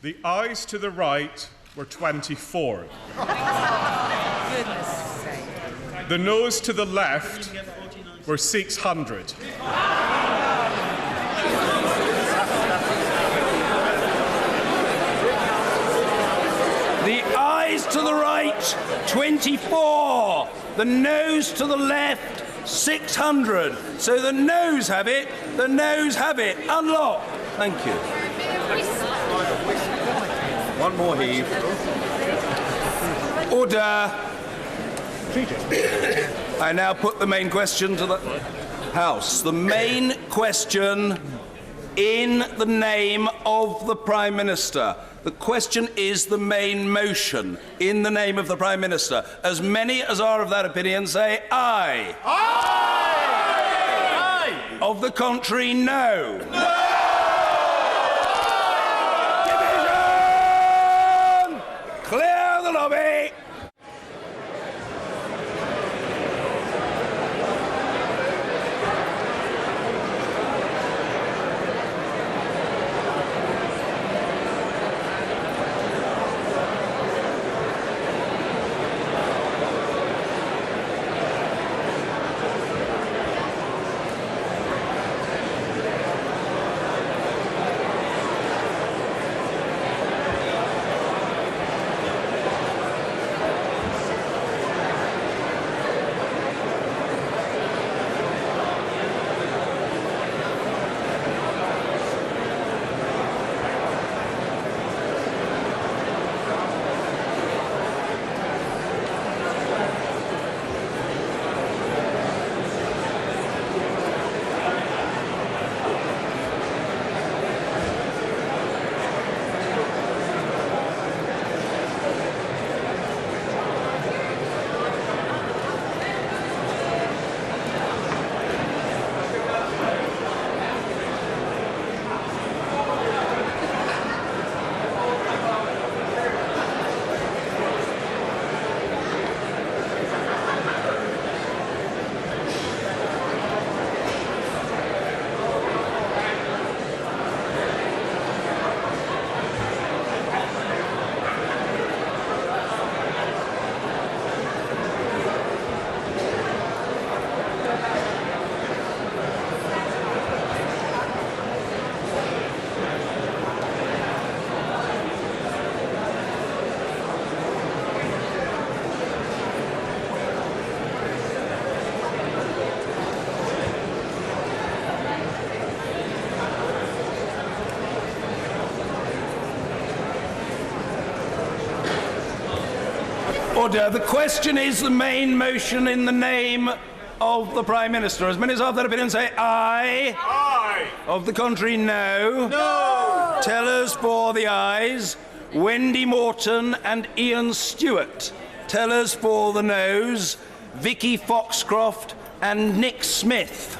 The ayes to the right were 24. Goodness sake. The noes to the left were 600. The ayes to the right, 24. The noes to the left, 600. So the noes have it. The noes have it. Unlock. Thank you. One more heave. Order. I now put the main question to the House. The main question in the name of the Prime Minister. The question is the main motion in the name of the Prime Minister. As many as are of that opinion say aye. Aye! Aye! Of the contrary, no. No! Division! Clear the lobby! Order. The question is the main motion in the name of the Prime Minister. As many as have that opinion say aye. Aye! Of the contrary, no. No! Tellers for the ayes, Wendy Morton and Ian Stewart. Tellers for the noes, Vicky Foxcroft and Nick Smith.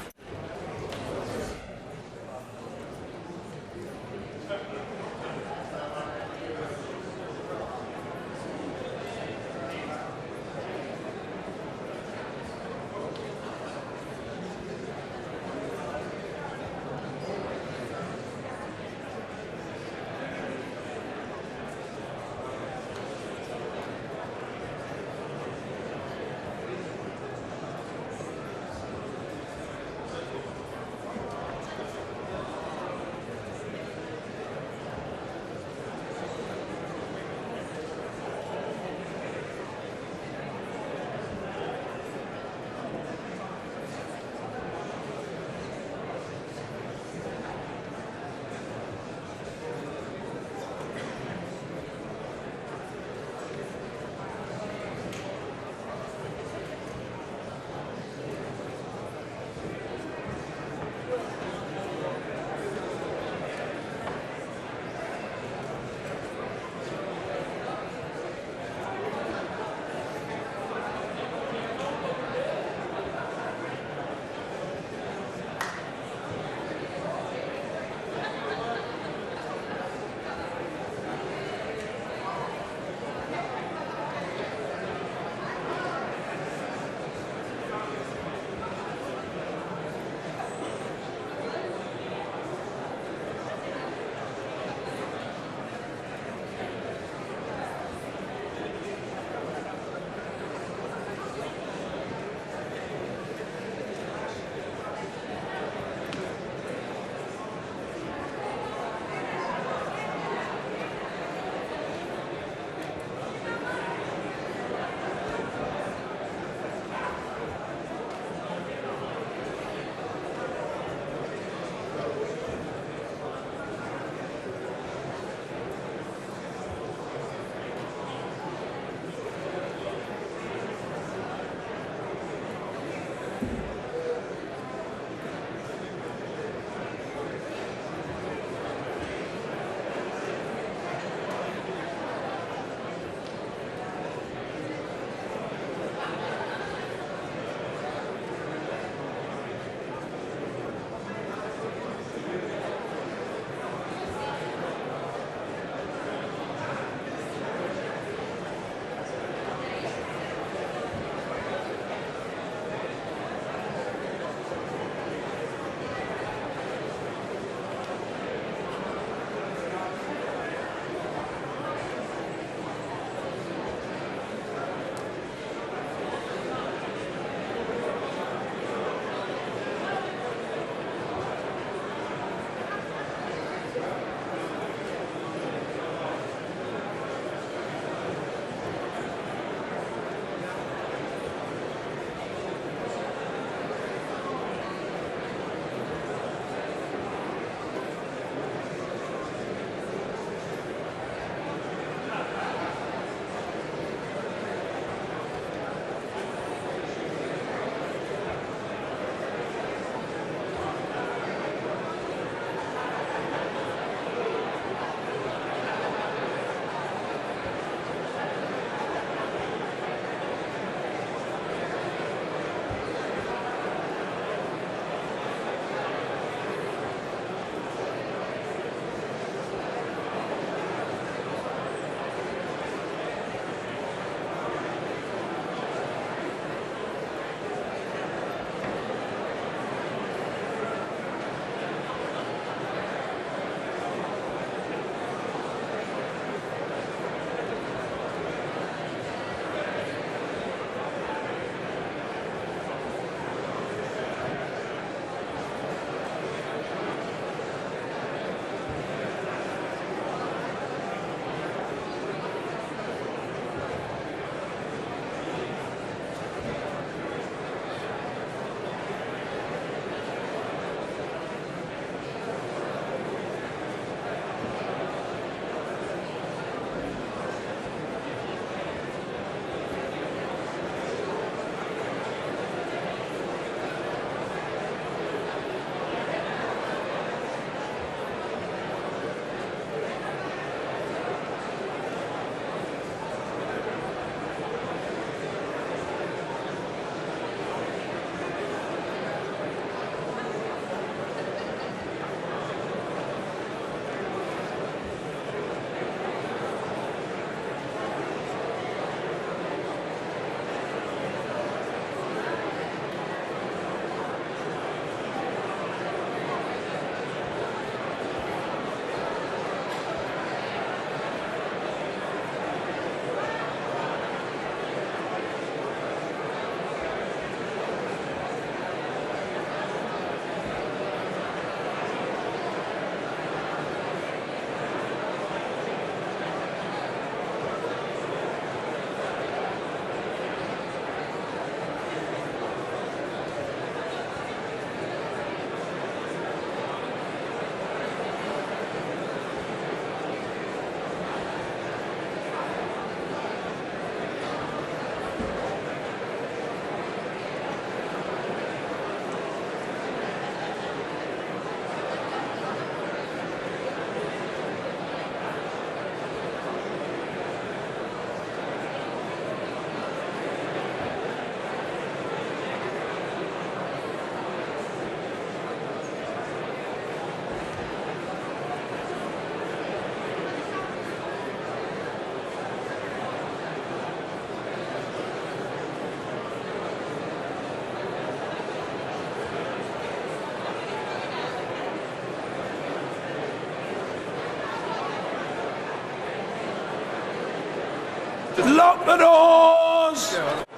Lock the doors!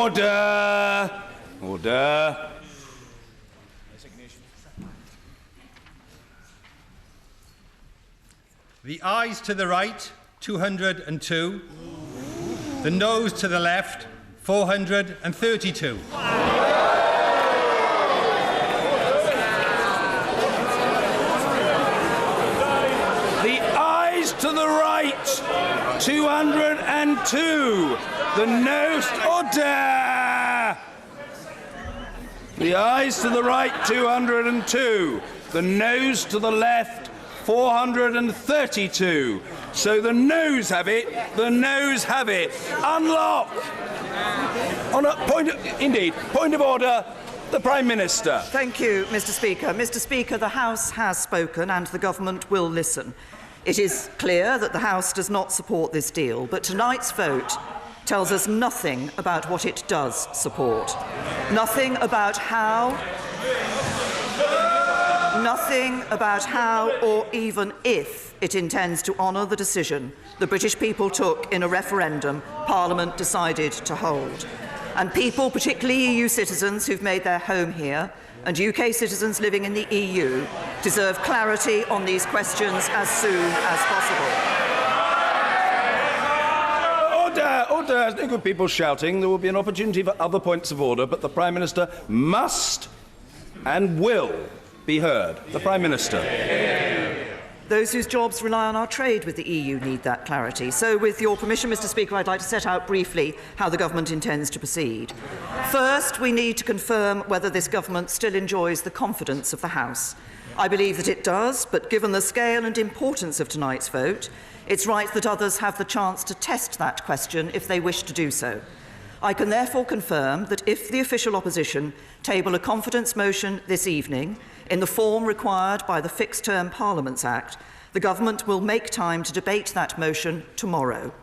Order! Order. The ayes to the right, 202. The noes to the left, 432. The ayes to the right, 202. The noes, order! The ayes to the right, 202. The noes to the left, 432. So the noes have it. The noes have it. Unlock. On a point of order. The Prime Minister. Thank you, Mr. Speaker. Mr. Speaker, the House has spoken and the government will listen. It is clear that the House does not support this deal, but tonight's vote tells us nothing about what it does support. Nothing about how or even if it intends to honour the decision the British people took in a referendum Parliament decided to hold. And people, particularly EU citizens who've made their home here, and UK citizens living in the EU, deserve clarity on these questions as soon as possible. Order! Order! There's no good people shouting. There will be an opportunity for other points of order, but the Prime Minister must and will be heard. The Prime Minister. Those whose jobs rely on our trade with the EU need that clarity. So, with your permission, Mr. Speaker, I'd like to set out briefly how the government intends to proceed. First, we need to confirm whether this government still enjoys the confidence of the House. I believe that it does, but given the scale and importance of tonight's vote, it's right that others have the chance to test that question if they wish to do so. I can therefore confirm that if the official opposition table a confidence motion this evening, in the form required by the Fixed Term Parliaments Act, the government will make time to debate that motion tomorrow.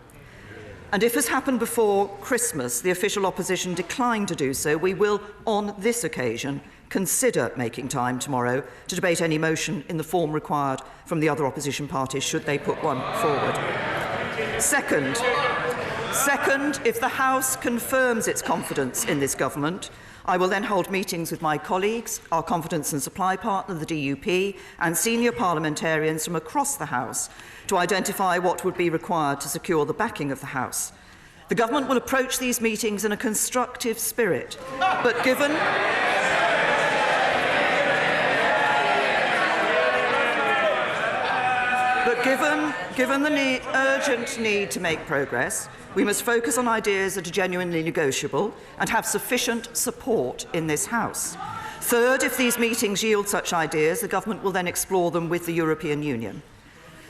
And if, as happened before Christmas, the official opposition declined to do so, we will, on this occasion, consider making time tomorrow to debate any motion in the form required from the other opposition parties, should they put one forward. Second, if the House confirms its confidence in this government, I will then hold meetings with my colleagues, our confidence and supply partner, the DUP, and senior parliamentarians from across the House to identify what would be required to secure the backing of the House. The government will approach these meetings in a constructive spirit, but given the urgent need to make progress, we must focus on ideas that are genuinely negotiable and have sufficient support in this House. Third, if these meetings yield such ideas, the government will then explore them with the European Union.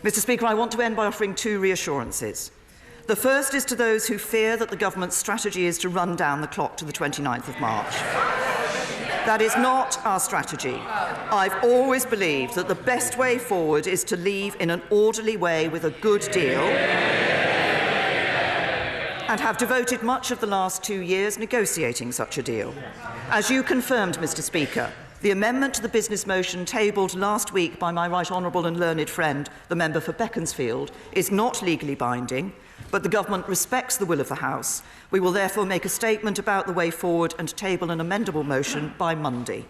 Mr. Speaker, I want to end by offering two reassurances. The first is to those who fear that the government's strategy is to run down the clock to the 29th of March. That is not our strategy. I've always believed that the best way forward is to leave in an orderly way with a good deal, and have devoted much of the last 2 years negotiating such a deal. As you confirmed, Mr. Speaker, the amendment to the business motion tabled last week by my right honourable and learned friend, the member for Beaconsfield, is not legally binding, but the government respects the will of the House. We will therefore make a statement about the way forward and table an amendable motion by Monday.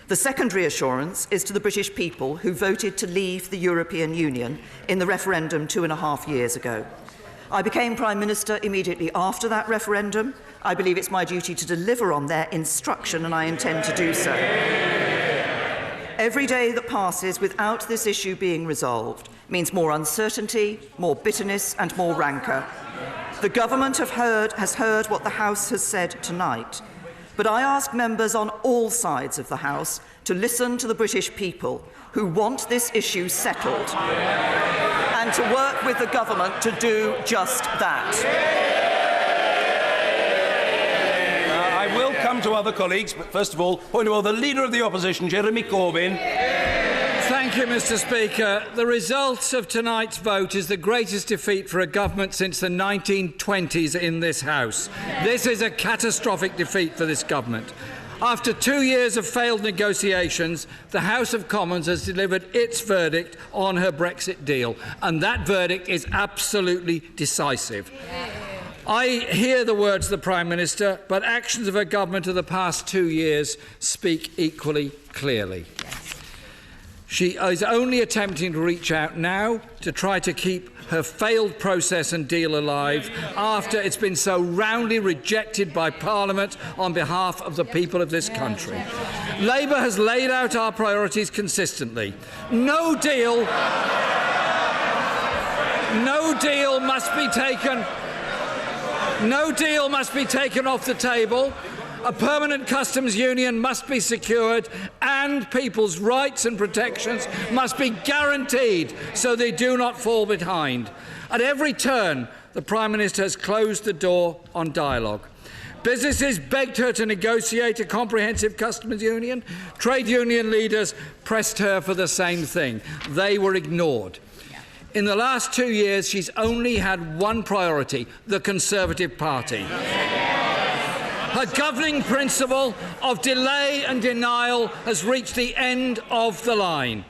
The second reassurance is to the British people who voted to leave the European Union in the referendum 2.5 years ago. I became Prime Minister immediately after that referendum. I believe it's my duty to deliver on their instruction, and I intend to do so. Every day that passes without this issue being resolved means more uncertainty, more bitterness and more rancour. The government has heard what the House has said tonight, but I ask members on all sides of the House to listen to the British people who want this issue settled and to work with the government to do just that. I will come to other colleagues, but first of all, point of order, the Leader of the Opposition, Jeremy Corbyn. Thank you, Mr. Speaker. The result of tonight's vote is the greatest defeat for a government since the 1920s in this House. This is a catastrophic defeat for this government. After 2 years of failed negotiations, the House of Commons has delivered its verdict on her Brexit deal, and that verdict is absolutely decisive. I hear the words of the Prime Minister, but actions of her government of the past 2 years speak equally clearly. She is only attempting to reach out now to try to keep her failed process and deal alive after it's been so roundly rejected by Parliament on behalf of the people of this country. Labour has laid out our priorities consistently. No deal must be taken off the table. A permanent customs union must be secured and people's rights and protections must be guaranteed so they do not fall behind. At every turn, the Prime Minister has closed the door on dialogue. Businesses begged her to negotiate a comprehensive customs union. Trade union leaders pressed her for the same thing. They were ignored. In the last 2 years, she's only had one priority: the Conservative Party. Her governing principle of delay and denial has reached the end of the line.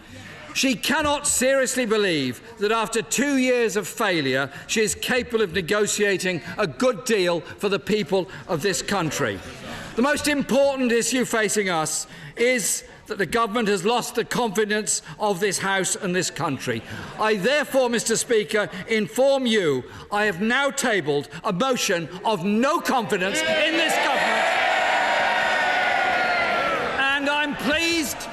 She cannot seriously believe that after 2 years of failure, she is capable of negotiating a good deal for the people of this country. The most important issue facing us is that the government has lost the confidence of this House and this country. I therefore, Mr. Speaker, inform you I have now tabled a motion of no confidence in this government. And I'm pleased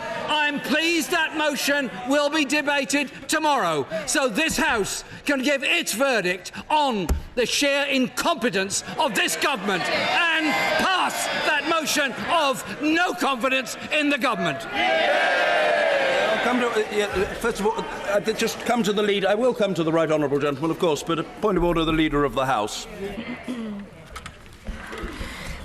that motion will be debated tomorrow, so this House can give its verdict on the sheer incompetence of this government and pass that motion of no confidence in the government. First of all, just come to the leader. I will come to the right honourable gentleman, of course, but a point of order, the Leader of the House.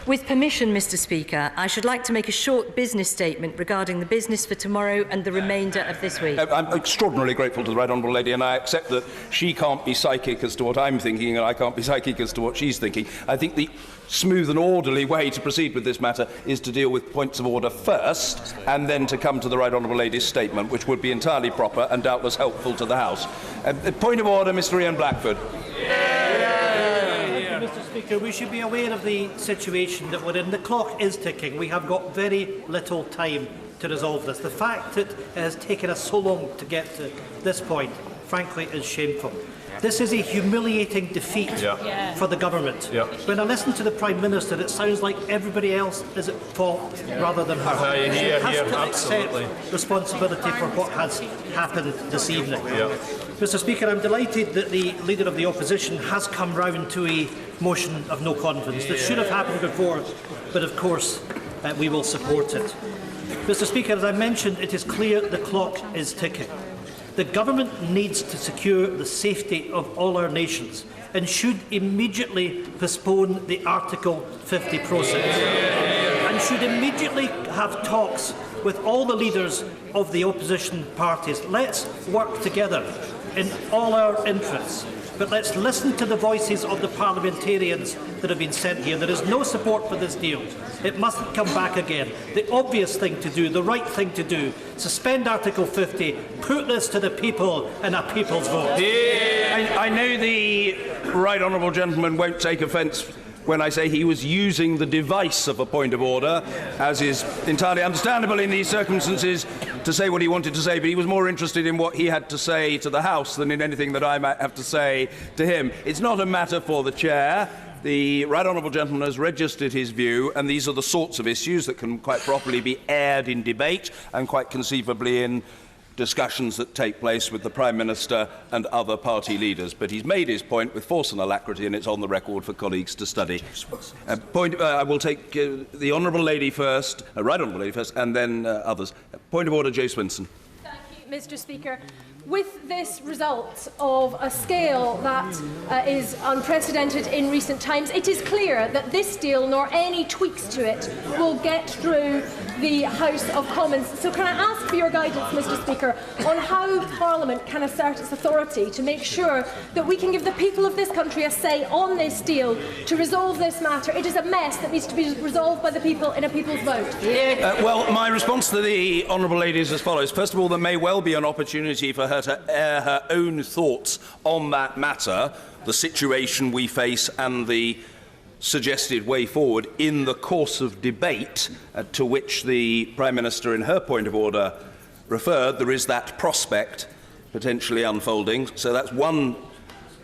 With permission, Mr. Speaker, I should like to make a short business statement regarding the business for tomorrow and the remainder of this week. I'm extraordinarily grateful to the right honourable lady, and I accept that she can't be psychic as to what I'm thinking and I can't be psychic as to what she's thinking. I think the smooth and orderly way to proceed with this matter is to deal with points of order first and then to come to the right honourable lady's statement, which would be entirely proper and doubtless helpful to the House. Point of order, Mr. Ian Blackford. Mr. Speaker, we should be aware of the situation that we're in. The clock is ticking. We have got very little time to resolve this. The fact that it has taken us so long to get to this point, frankly, is shameful. This is a humiliating defeat for the government. When I listen to the Prime Minister, it sounds like everybody else is at fault rather than her. She has to accept responsibility for what has happened this evening. Mr. Speaker, I'm delighted that the Leader of the Opposition has come round to a motion of no confidence. This should have happened before, but of course we will support it. Mr. Speaker, as I mentioned, it is clear the clock is ticking. The government needs to secure the safety of all our nations and should immediately postpone the Article 50 process and should immediately have talks with all the leaders of the opposition parties. Let's work together in all our interests, but let's listen to the voices of the parliamentarians that have been sent here. There is no support for this deal. It mustn't come back again. The obvious thing to do, the right thing to do, suspend Article 50, put this to the people in a people's vote. I know the right honourable gentleman won't take offence when I say he was using the device of a point of order, as is entirely understandable in these circumstances, to say what he wanted to say, but he was more interested in what he had to say to the House than in anything that I might have to say to him. It's not a matter for the Chair. The right honourable gentleman has registered his view, and these are the sorts of issues that can quite properly be aired in debate and quite conceivably in discussions that take place with the Prime Minister and other party leaders. But he's made his point with force and alacrity, and it's on the record for colleagues to study. I will take the honourable lady first, right honourable lady first, and then others. Point of order, Jo Swinson. Thank you, Mr. Speaker. With this result of a scale that is unprecedented in recent times, it is clear that this deal, nor any tweaks to it, will get through the House of Commons. So can I ask for your guidance, Mr. Speaker, on how Parliament can assert its authority to make sure that we can give the people of this country a say on this deal to resolve this matter? It is a mess that needs to be resolved by the people in a people's vote. Well, my response to the honourable lady is as follows. First of all, there may well be an opportunity for her her to air her own thoughts on that matter, the situation we face and the suggested way forward in the course of debate to which the Prime Minister, in her point of order, referred. There is that prospect potentially unfolding. So that's one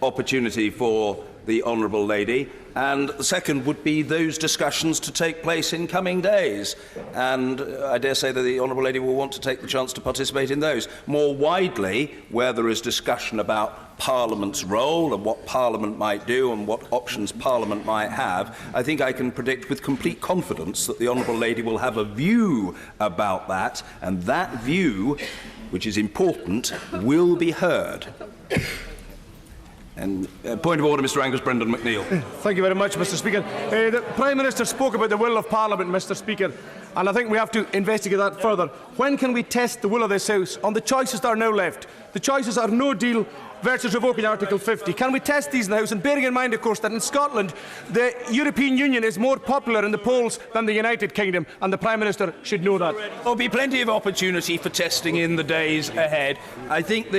opportunity for the Honourable Lady. And the second would be those discussions to take place in coming days. And I dare say that the Honourable Lady will want to take the chance to participate in those. More widely, where there is discussion about Parliament's role and what Parliament might do and what options Parliament might have, I think I can predict with complete confidence that the Honourable Lady will have a view about that, and that view, which is important, will be heard. And point of order, Mr. Angus Brendan McNeill. Thank you very much, Mr. Speaker. The Prime Minister spoke about the will of Parliament, Mr. Speaker, and I think we have to investigate that further. When can we test the will of this House on the choices that are now left? The choices are no deal versus revoking Article 50. Can we test these in the House? And bearing in mind, of course, that in Scotland, the European Union is more popular in the polls than the United Kingdom, and the Prime Minister should know that. There'll be plenty of opportunity for testing in the days ahead. I think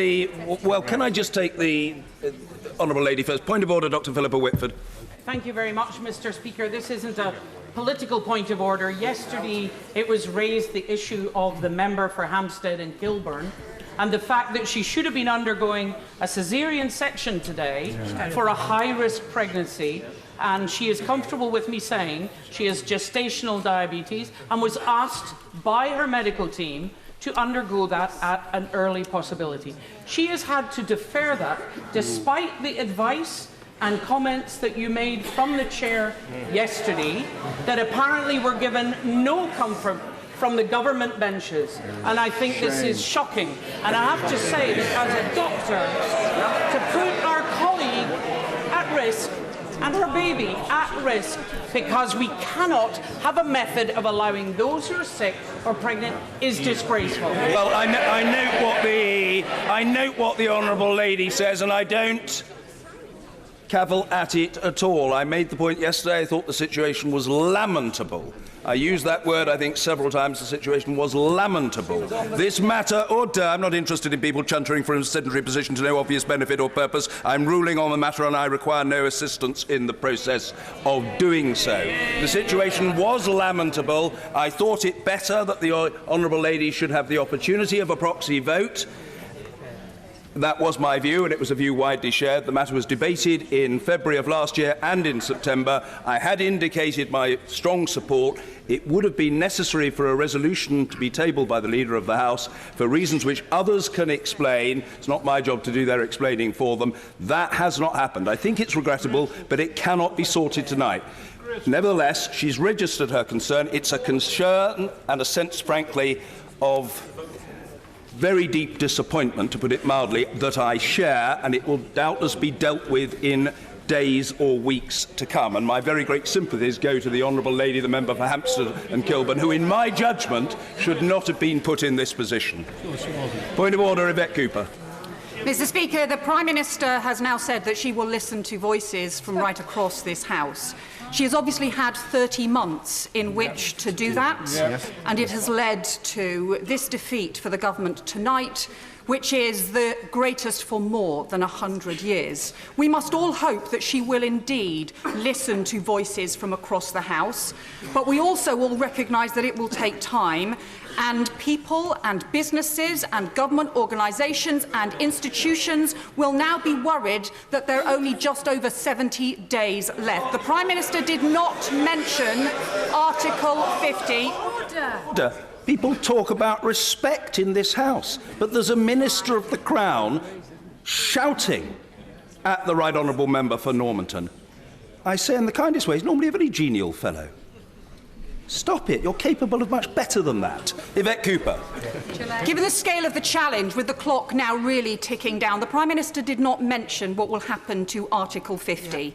well, can I just take the Honourable Lady first? Point of order, Dr. Philippa Whitford. Thank you very much, Mr. Speaker. This isn't a political point of order. Yesterday, it was raised the issue of the member for Hampstead and Kilburn, and the fact that she should have been undergoing a caesarean section today for a high-risk pregnancy, and she is comfortable with me saying she has gestational diabetes and was asked by her medical team to undergo that at an early possibility. She has had to defer that despite the advice and comments that you made from the chair yesterday that apparently were given no comfort from the government benches, and I think this is shocking. And I have to say that as a doctor, to put our colleague at risk and her baby at risk because we cannot have a method of allowing those who are sick or pregnant is disgraceful. Well, I note what the Honourable Lady says, and I don't cavil at it at all. I made the point yesterday. I thought the situation was lamentable. I used that word, I think, several times. The situation was lamentable. This matter, I'm not interested in people chuntering from a sedentary position to no obvious benefit or purpose. I'm ruling on the matter and I require no assistance in the process of doing so. The situation was lamentable. I thought it better that the Honourable Lady should have the opportunity of a proxy vote. That was my view, and it was a view widely shared. The matter was debated in February of last year and in September. I had indicated my strong support. It would have been necessary for a resolution to be tabled by the Leader of the House for reasons which others can explain. It's not my job to do their explaining for them. That has not happened. I think it's regrettable, but it cannot be sorted tonight. Nevertheless, she's registered her concern. It's a concern and a sense, frankly, of very deep disappointment, to put it mildly, that I share, and it will doubtless be dealt with in days or weeks to come. And my very great sympathies go to the Honourable Lady, the member for Hampstead and Kilburn, who, in my judgment, should not have been put in this position. Point of order, Yvette Cooper. Mr. Speaker, the Prime Minister has now said that she will listen to voices from right across this House. She has obviously had 30 months in which to do that, and it has led to this defeat for the government tonight, which is the greatest for more than 100 years. We must all hope that she will indeed listen to voices from across the House, but we also all recognise that it will take time, and people and businesses and government organisations and institutions will now be worried that there are only just over 70 days left. The Prime Minister did not mention Article 50. Order. People talk about respect in this House, but there's a Minister of the Crown shouting at the Right Honourable Member for Normanton. I say in the kindest way, he's normally a very genial fellow. Stop it. You're capable of much better than that. Yvette Cooper. Given the scale of the challenge, with the clock now really ticking down, the Prime Minister did not mention what will happen to Article 50.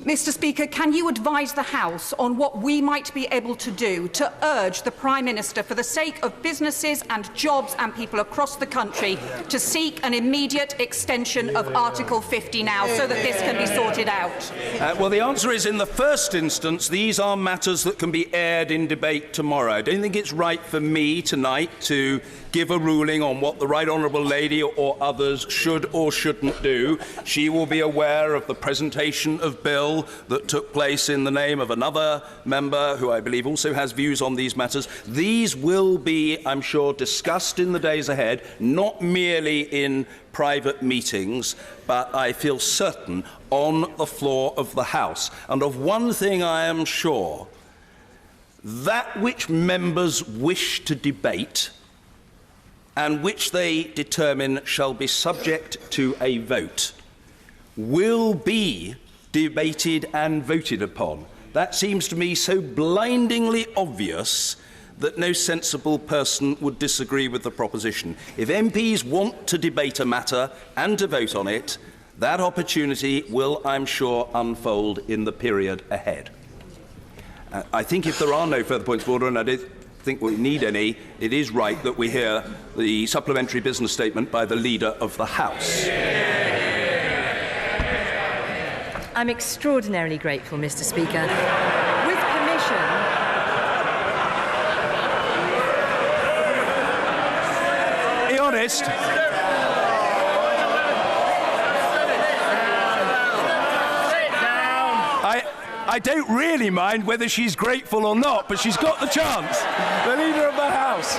Mr. Speaker, can you advise the House on what we might be able to do to urge the Prime Minister, for the sake of businesses and jobs and people across the country, to seek an immediate extension of Article 50 now, so that this can be sorted out? Well, the answer is, in the first instance, these are matters that can be aired in debate tomorrow. I don't think it's right for me tonight to give a ruling on what the Right Honourable Lady or others should or shouldn't do. She will be aware of the presentation of bill that took place in the name of another member who I believe also has views on these matters. These will be, I'm sure, discussed in the days ahead, not merely in private meetings, but I feel certain on the floor of the House. And of one thing I am sure, that which members wish to debate and which they determine shall be subject to a vote will be debated and voted upon. That seems to me so blindingly obvious that no sensible person would disagree with the proposition. If MPs want to debate a matter and to vote on it, that opportunity will, I'm sure, unfold in the period ahead. I think if there are no further points of order, and I don't think we need any, it is right that we hear the supplementary business statement by the Leader of the House. I'm extraordinarily grateful, Mr. Speaker. With permission, Be honest. I don't really mind whether she's grateful or not, but she's got the chance. The Leader of the House.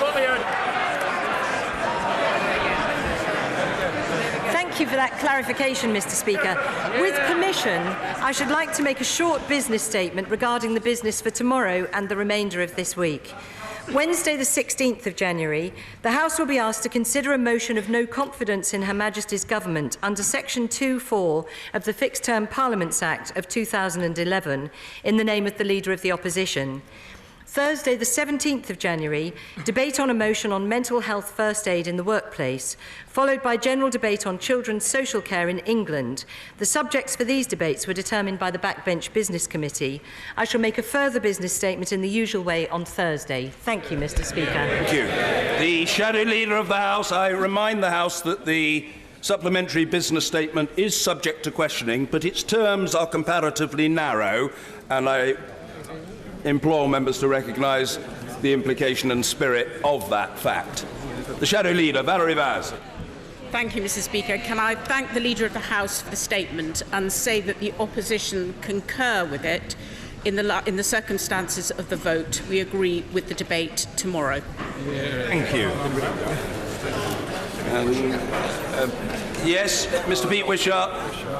thank you for that clarification, Mr. Speaker. With permission, I should like to make a short business statement regarding the business for tomorrow and the remainder of this week. Wednesday, the 16th of January, the House will be asked to consider a motion of no confidence in Her Majesty's Government under Section 2(4) of the Fixed Term Parliaments Act of 2011 in the name of the Leader of the Opposition. Thursday, the 17th of January, debate on a motion on mental health first aid in the workplace, followed by general debate on children's social care in England. The subjects for these debates were determined by the Backbench Business Committee. I shall make a further business statement in the usual way on Thursday. Thank you, Mr. Speaker. Thank you. The Shadow Leader of the House, I remind the House that the supplementary business statement is subject to questioning, but its terms are comparatively narrow, and I implore members to recognise the implication and spirit of that fact. The Shadow Leader, Valerie Vaz. Thank you, Mr. Speaker. Can I thank the Leader of the House for the statement and say that the opposition concur with it in the circumstances of the vote. We agree with the debate tomorrow. Thank you. Yes, Mr. Pete Wishart.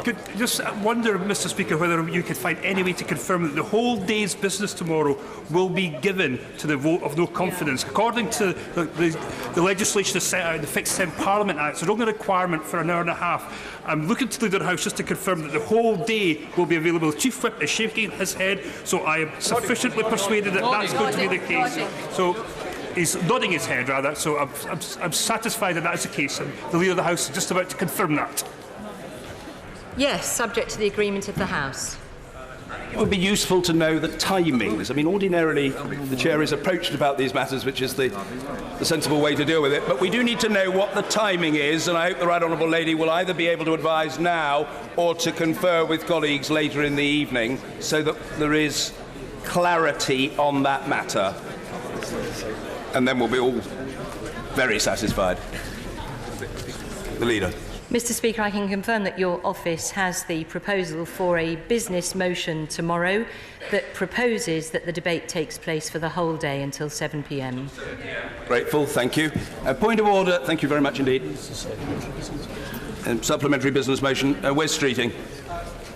Could just wonder, Mr. Speaker, whether you could find any way to confirm that the whole day's business tomorrow will be given to the vote of no confidence. According to the legislation that's set out in the Fixed Term Parliament Act, there's only a requirement for an hour and a half. I'm looking to the Leader of the House just to confirm that the whole day will be available. The Chief Whip is shaking his head, so I am sufficiently persuaded that that's going to be the case. So he's nodding his head, rather, so I'm satisfied that that is the case, and the Leader of the House is just about to confirm that. Yes, subject to the agreement of the House. It would be useful to know the timings. I mean, ordinarily, the Chair is approached about these matters, which is the sensible way to deal with it, but we do need to know what the timing is, and I hope the Right Honourable Lady will either be able to advise now or to confer with colleagues later in the evening, so that there is clarity on that matter. And then we'll be all very satisfied. The Leader. Mr. Speaker, I can confirm that your office has the proposal for a business motion tomorrow that proposes that the debate takes place for the whole day until 7 p.m. Grateful, thank you. Point of order, thank you very much indeed. Supplementary business motion, Wes Streeting.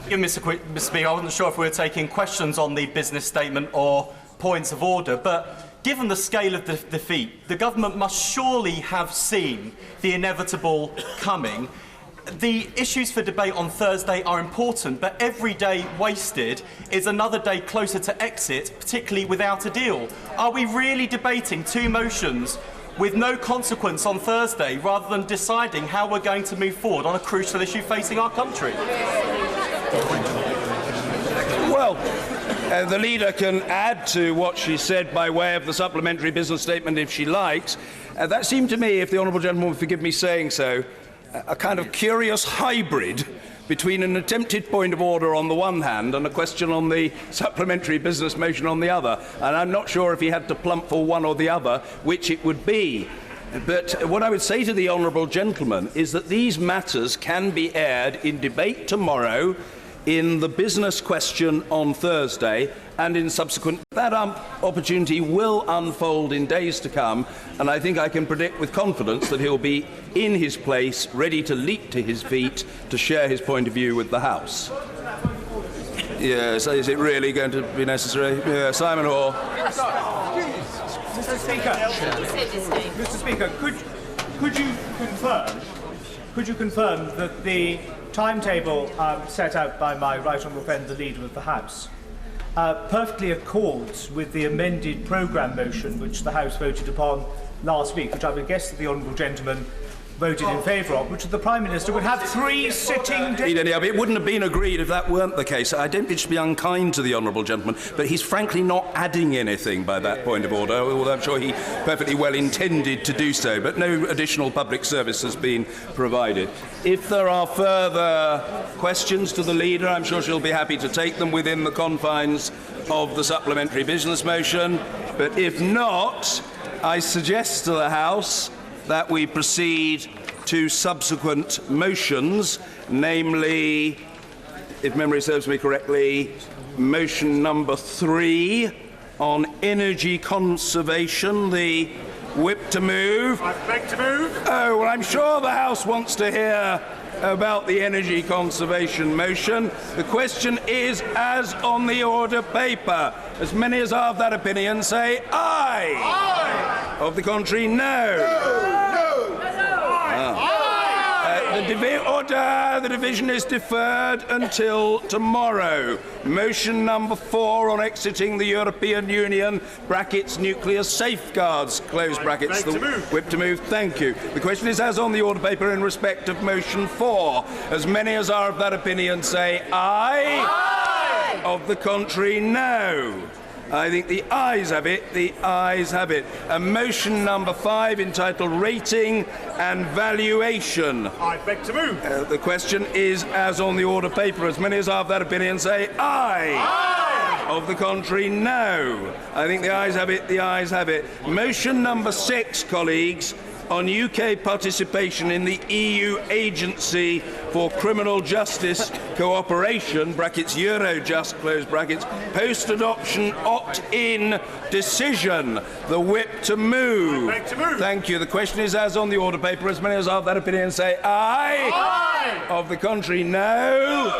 Mr. Speaker, I wasn't sure if we were taking questions on the business statement or points of order, but given the scale of the defeat, the government must surely have seen the inevitable coming. The issues for debate on Thursday are important, but every day wasted is another day closer to exit, particularly without a deal. Are we really debating two motions with no consequence on Thursday, rather than deciding how we're going to move forward on a crucial issue facing our country? Well, the leader can add to what she said by way of the supplementary business statement if she likes. That seemed to me, if the honourable gentleman would forgive me saying so, a kind of curious hybrid between an attempted point of order on the one hand and a question on the supplementary business motion on the other. And I'm not sure if he had to plump for one or the other, which it would be. But what I would say to the honourable gentleman is that these matters can be aired in debate tomorrow, in the business question on Thursday, and in subsequent. That opportunity will unfold in days to come, and I think I can predict with confidence that he'll be in his place, ready to leap to his feet to share his point of view with the House. Yes, is it really going to be necessary? Simon Orr. Mr. Speaker, could you confirm that the timetable set out by my right honourable friend, the Leader of the House, perfectly accords with the amended programme motion which the House voted upon last week, which I would guess that the honourable gentleman voted in favour of, which the Prime Minister would have 3 sitting days. It wouldn't have been agreed if that weren't the case. I don't wish to be unkind to the honourable gentleman, but he's frankly not adding anything by that point of order, although I'm sure he perfectly well intended to do so, but no additional public service has been provided. If there are further questions to the Leader, I'm sure she'll be happy to take them within the confines of the supplementary business motion, but if not, I suggest to the House that we proceed to subsequent motions, namely, if memory serves me correctly, motion number 3 on energy conservation, the whip to move. I beg to move. Oh, well, I'm sure the House wants to hear about the energy conservation motion. The question is as on the order paper. As many as are of that opinion say aye. Aye. Of the contrary, no. The division is deferred until tomorrow. Motion number 4 on exiting the European Union, brackets nuclear safeguards, close brackets. The whip to move, thank you. The question is as on the order paper in respect of motion 4. As many as are of that opinion say aye. Aye. Of the contrary, no. I think the ayes have it. The ayes have it. Motion number 5 entitled Rating and Valuation. I beg to move. The question is as on the order paper. As many as are of that opinion say aye. Aye. Of the contrary, no. I think the ayes have it. The ayes have it. Motion number 6, colleagues, on UK participation in the EU Agency for Criminal Justice Cooperation, brackets Eurojust, close brackets, post-adoption opt-in decision. The whip to move. Thank you. The question is as on the order paper. As many as are of that opinion say aye. Aye. Of the contrary, no.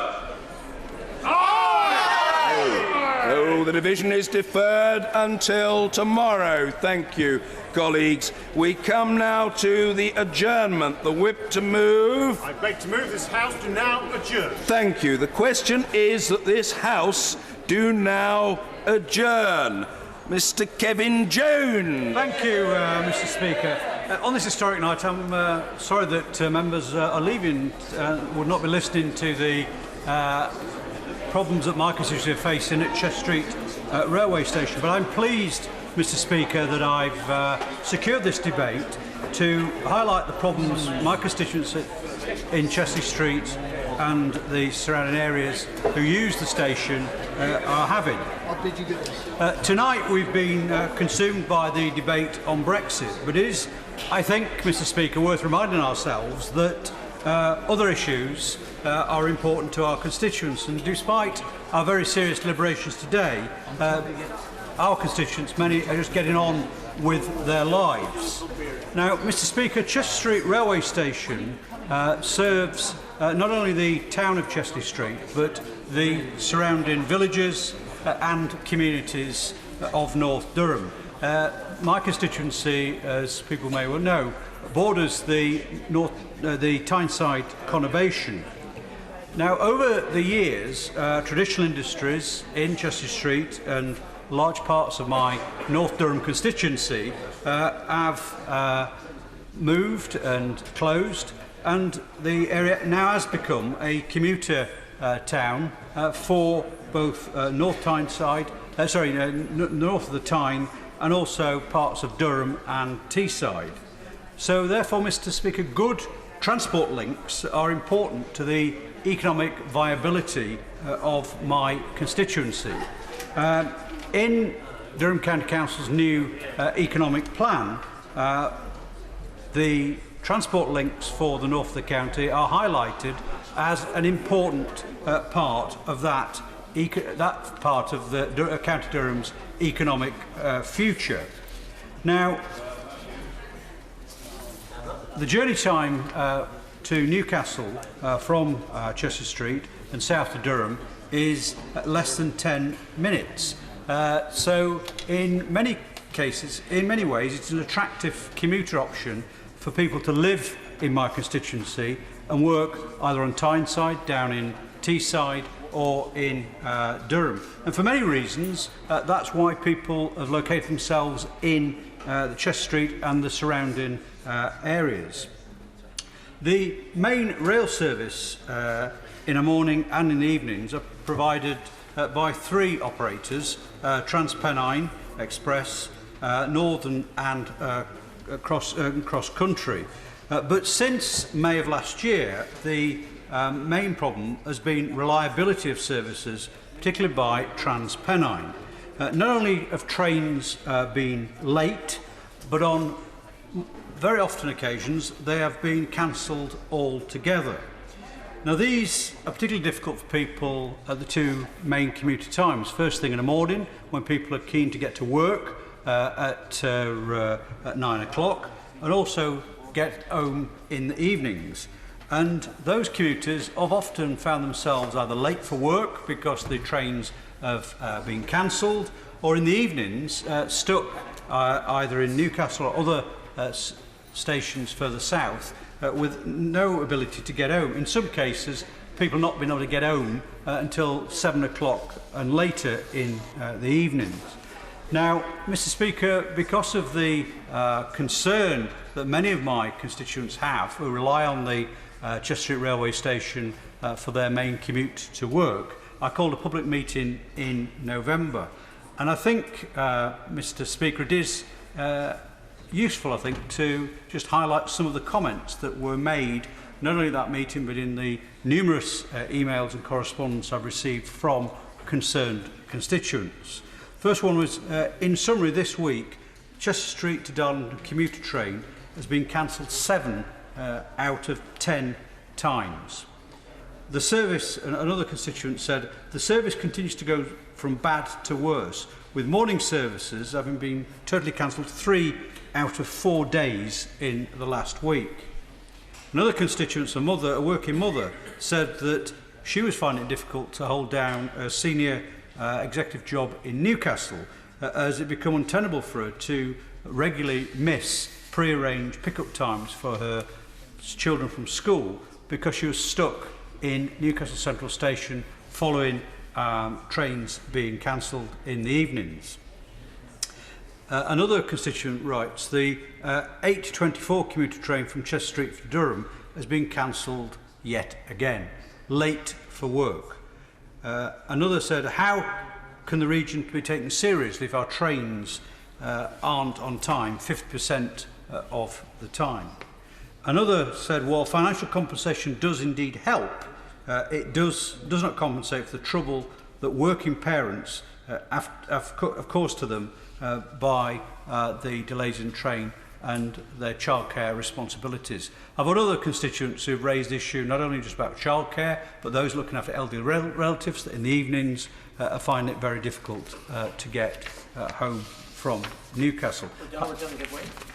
Oh, the division is deferred until tomorrow. Thank you, colleagues. We come now to the adjournment. The whip to move. I beg to move this House to now adjourn. Thank you. The question is that this House do now adjourn. Mr. Kevin Jones. Thank you, Mr. Speaker. On this historic night, I'm sorry that members are leaving, would not be listening to the problems that my constituency are facing at Chester Street railway station. But I'm pleased, Mr. Speaker, that I've secured this debate to highlight the problems my constituents in Chester Street and the surrounding areas who use the station are having. Tonight we've been consumed by the debate on Brexit, but it is, I think, Mr. Speaker, worth reminding ourselves that other issues are important to our constituents, and despite our very serious deliberations today, our constituents, many, are just getting on with their lives. Now, Mr. Speaker, Chester Street Railway Station serves not only the town of Chester Street, but the surrounding villages and communities of North Durham. My constituency, as people may well know, borders the Tyneside conurbation. Now, over the years, traditional industries in Chester Street and large parts of my North Durham constituency have moved and closed, and the area now has become a commuter town for both North Tyneside, north of the Tyne, and also parts of Durham and Teesside. So therefore, Mr. Speaker, good transport links are important to the economic viability of my constituency. In Durham County Council's new economic plan, the transport links for the north of the county are highlighted as an important part of that part of the County Durham's economic future. Now, the journey time to Newcastle from Chester Street and south to Durham is less than 10 minutes. So in many cases, in many ways, it's an attractive commuter option for people to live in my constituency and work either on Tyneside, down in Teesside, or in Durham. And for many reasons, that's why people have located themselves in the Chester Street and the surrounding areas. The main rail service in the morning and in the evenings are provided by 3 operators, TransPennine Express, Northern and cross country. But since May of last year, the main problem has been reliability of services, particularly by TransPennine. Not only have trains been late, but on very often occasions they have been cancelled altogether. Now these are particularly difficult for people at the 2 main commuter times. First thing in the morning, when people are keen to get to work at 9 o'clock, and also get home in the evenings. And those commuters have often found themselves either late for work because the trains have been cancelled, or in the evenings stuck either in Newcastle or other stations further south with no ability to get home. In some cases, people not being able to get home until 7 o'clock and later in the evenings. Now, Mr. Speaker, because of the concern that many of my constituents have who rely on the Chester Street Railway Station for their main commute to work, I called a public meeting in November. And I think, Mr. Speaker, it is useful, I think, to just highlight some of the comments that were made, not only at that meeting, but in the numerous emails and correspondence I've received from concerned constituents. First one was, in summary, this week, Chester Street to Darlington commuter train has been cancelled 7 out of 10 times. The service, another constituent said, the service continues to go from bad to worse, with morning services having been totally cancelled 3 out of 4 days in the last week. Another constituent, a working mother, said that she was finding it difficult to hold down a senior executive job in Newcastle as it became untenable for her to regularly miss pre-arranged pick-up times for her children from school because she was stuck in Newcastle Central Station following trains being cancelled in the evenings. Another constituent writes, the 8:24 commuter train from Chester Street to Durham has been cancelled yet again, late for work. Another said, how can the region be taken seriously if our trains aren't on time 50% of the time? Another said, while financial compensation does indeed help, it does not compensate for the trouble that working parents have caused to them by the delays in train and their childcare responsibilities. I've got other constituents who've raised the issue not only just about childcare, but those looking after elderly relatives that in the evenings are finding it very difficult to get home from Newcastle.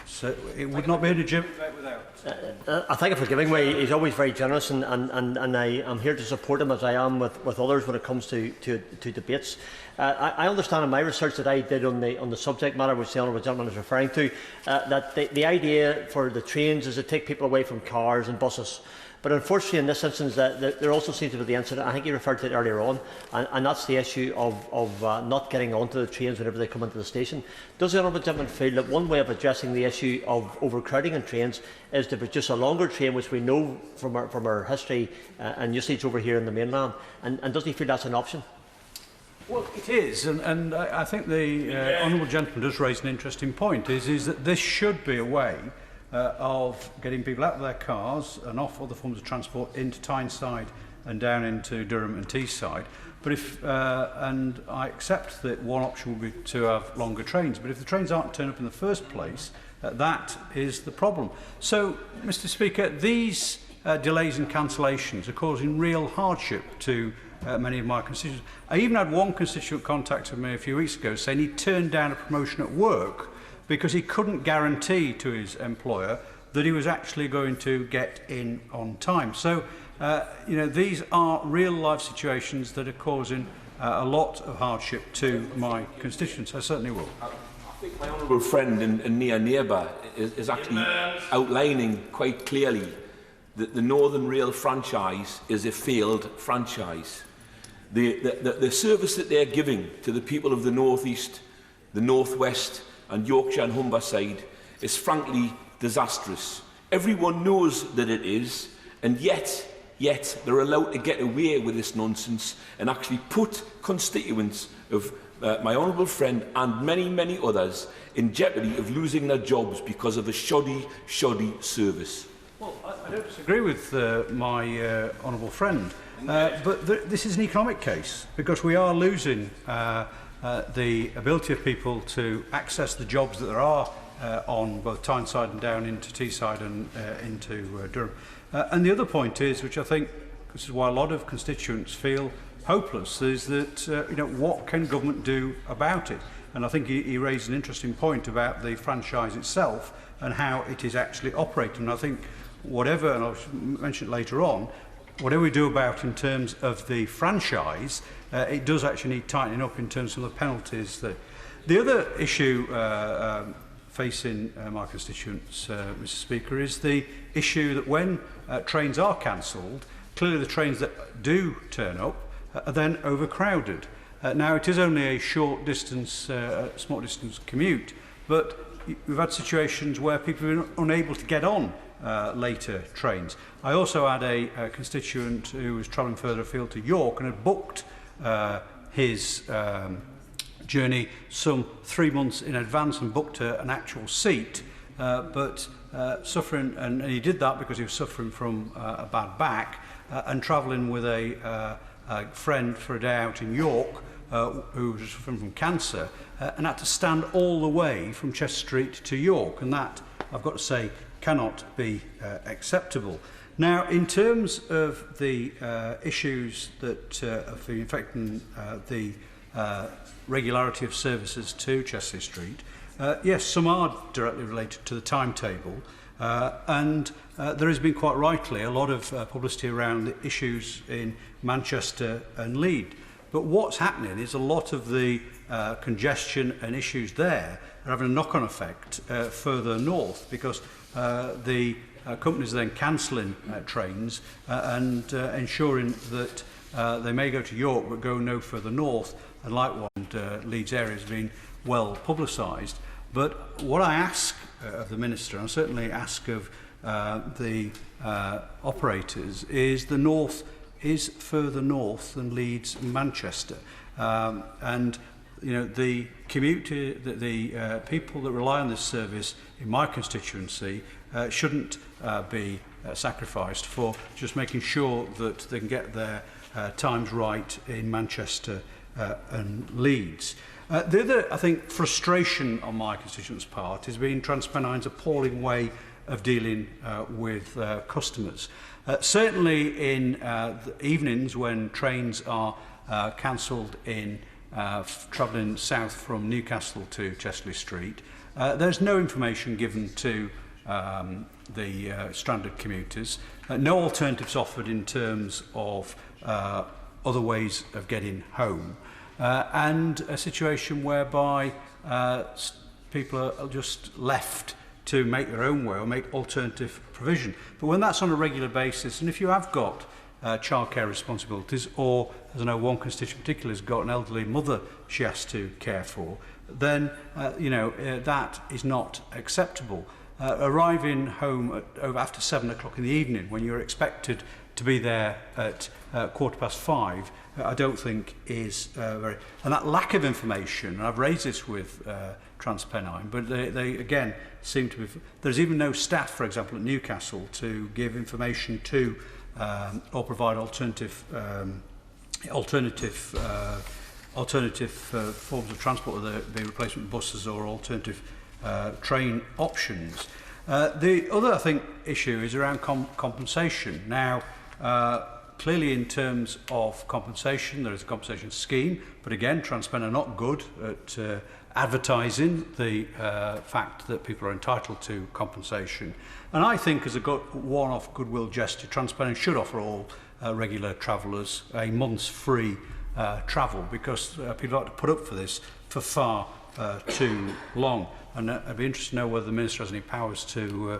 So it would not be a legitimate vote without. I thank you for giving way. He's always very generous, and I am here to support him as I am with others when it comes to debates. I understand in my research that I did on the subject matter, which the honourable gentleman is referring to, that the idea for the trains is to take people away from cars and buses. But unfortunately, in this instance, there also seems to be the incident, I think you referred to it earlier on, and that's the issue of not getting onto the trains whenever they come into the station. Does the honourable gentleman feel that one way of addressing the issue of overcrowding in trains is to produce a longer train, which we know from our history and usage over here in the mainland? And does he feel that's an option? Well, it is, and I think the honourable gentleman does raise an interesting point, is that this should be a way of getting people out of their cars and off other forms of transport into Tyneside and down into Durham and Teesside. But if, and I accept that one option would be to have longer trains, but if the trains aren't turned up in the first place, that is the problem. So, Mr Speaker, these delays and cancellations are causing real hardship to many of my constituents. I even had one constituent contact me a few weeks ago saying he turned down a promotion at work because he couldn't guarantee to his employer that he was actually going to get in on time. So, you know, these are real life situations that are causing a lot of hardship to my constituents. I certainly will. I think my honourable friend and near neighbour is actually outlining quite clearly that the Northern Rail franchise is a failed franchise. The service that they're giving to the people of the North East, the North West and Yorkshire and Humberside is frankly disastrous. Everyone knows that it is, and yet they're allowed to get away with this nonsense and actually put constituents of my honourable friend and many others in jeopardy of losing their jobs because of a shoddy service. Well, I don't disagree with my honourable friend, but this is an economic case because we are losing the ability of people to access the jobs that there are on both Tyneside and down into Teesside and into Durham. And the other point is, which I think this is why a lot of constituents feel hopeless, is that you know, what can government do about it? And I think he raised an interesting point about the franchise itself and how it is actually operating. And I think whatever, and I'll mention it later on, whatever we do about in terms of the franchise, it does actually need tightening up in terms of the penalties. The other issue facing my constituents, Mr Speaker, is the issue that when trains are cancelled, clearly the trains that do turn up are then overcrowded. Now, it is only a short distance, small distance commute, but we've had situations where people have been unable to get on later trains. I also had a constituent who was travelling further afield to York and had booked his journey some 3 months in advance and booked an actual seat, but suffering, and he did that because he was suffering from a bad back and travelling with a friend for a day out in York who was suffering from cancer and had to stand all the way from Chester Street to York, and that, I've got to say, cannot be acceptable. Now, in terms of the issues that are affecting the regularity of services to Chester Street, yes, some are directly related to the timetable, and there has been quite rightly a lot of publicity around the issues in Manchester and Leeds. But what's happening is a lot of the congestion and issues there are having a knock-on effect further north, because the companies are then cancelling trains and ensuring that they may go to York but go no further north, and likewise Leeds area has been well publicised. But what I ask of the Minister, and I certainly ask of the operators, is the north is further north than Leeds and Manchester, and you know, the community, the people that rely on this service in my constituency shouldn't be sacrificed for just making sure that they can get their times right in Manchester and Leeds. The other, I think, frustration on my constituents' part is being TransPennines' appalling way of dealing with customers. Certainly in the evenings when trains are cancelled in travelling south from Newcastle to Chesley Street, there's no information given to the stranded commuters, no alternatives offered in terms of other ways of getting home, and a situation whereby people are just left to make their own way or make alternative provision. But when that's on a regular basis, and if you have got childcare responsibilities, or, as I know one constituent in particular has got an elderly mother she has to care for, then you know, that is not acceptable. Arriving home after 7 o'clock in the evening when you're expected to be there at 5:15 I don't think is very... And that lack of information, and I've raised this with TransPennine, but they again seem to be... There's even no staff, for example, at Newcastle to give information to or provide alternative forms of transport, whether it be replacement buses or alternative train options. The other, I think, issue is around compensation. Now, clearly in terms of compensation, there is a compensation scheme, but again, TransPennine are not good at advertising the fact that people are entitled to compensation. And I think as a one-off goodwill gesture, TransPennine should offer all regular travellers a month's free travel, because people like to put up for this for far too long. And I'd be interested to know whether the Minister has any powers to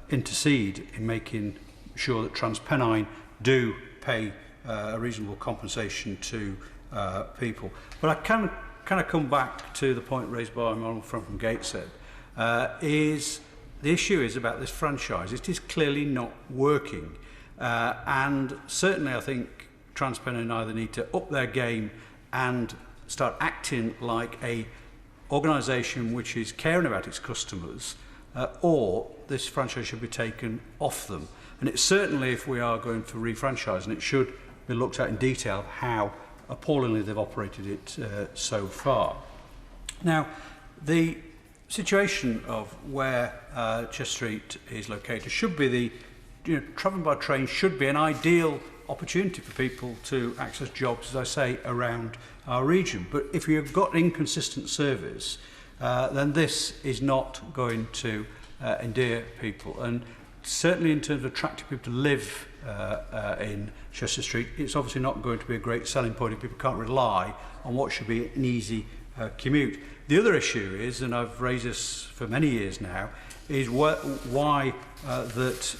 intercede in making sure that TransPennine do pay a reasonable compensation to people. But I can kind of come back to the point raised by my honourable friend from Gateshead, is the issue is about this franchise. It is clearly not working. And certainly I think TransPennine either need to up their game and start acting like a organisation which is caring about its customers, or this franchise should be taken off them. And it's certainly, if we are going for refranchising, it should be looked at in detail how appallingly they've operated it so far. Now, the situation of where Chester Street is located should be travelling by train should be an ideal opportunity for people to access jobs, as I say, around our region. But if you've got inconsistent service, then this is not going to endear people. And certainly in terms of attracting people to live in Chester Street, it's obviously not going to be a great selling point if people can't rely on what should be an easy commute. The other issue is, and I've raised this for many years now, is why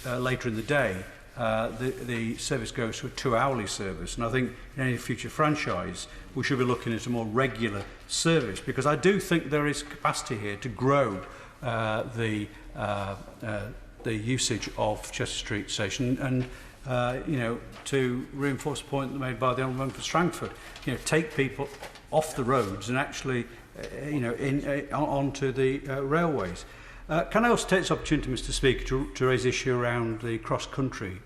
later in the day the service goes to a 2-hourly service. And I think in any future franchise we should be looking at a more regular service, because I do think there is capacity here to grow the usage of Chester Street Station, and to reinforce the point made by the Honourable Member for Strangford, take people off the roads and actually onto the railways. Can I also take this opportunity, Mr. Speaker, to raise the issue around the cross-country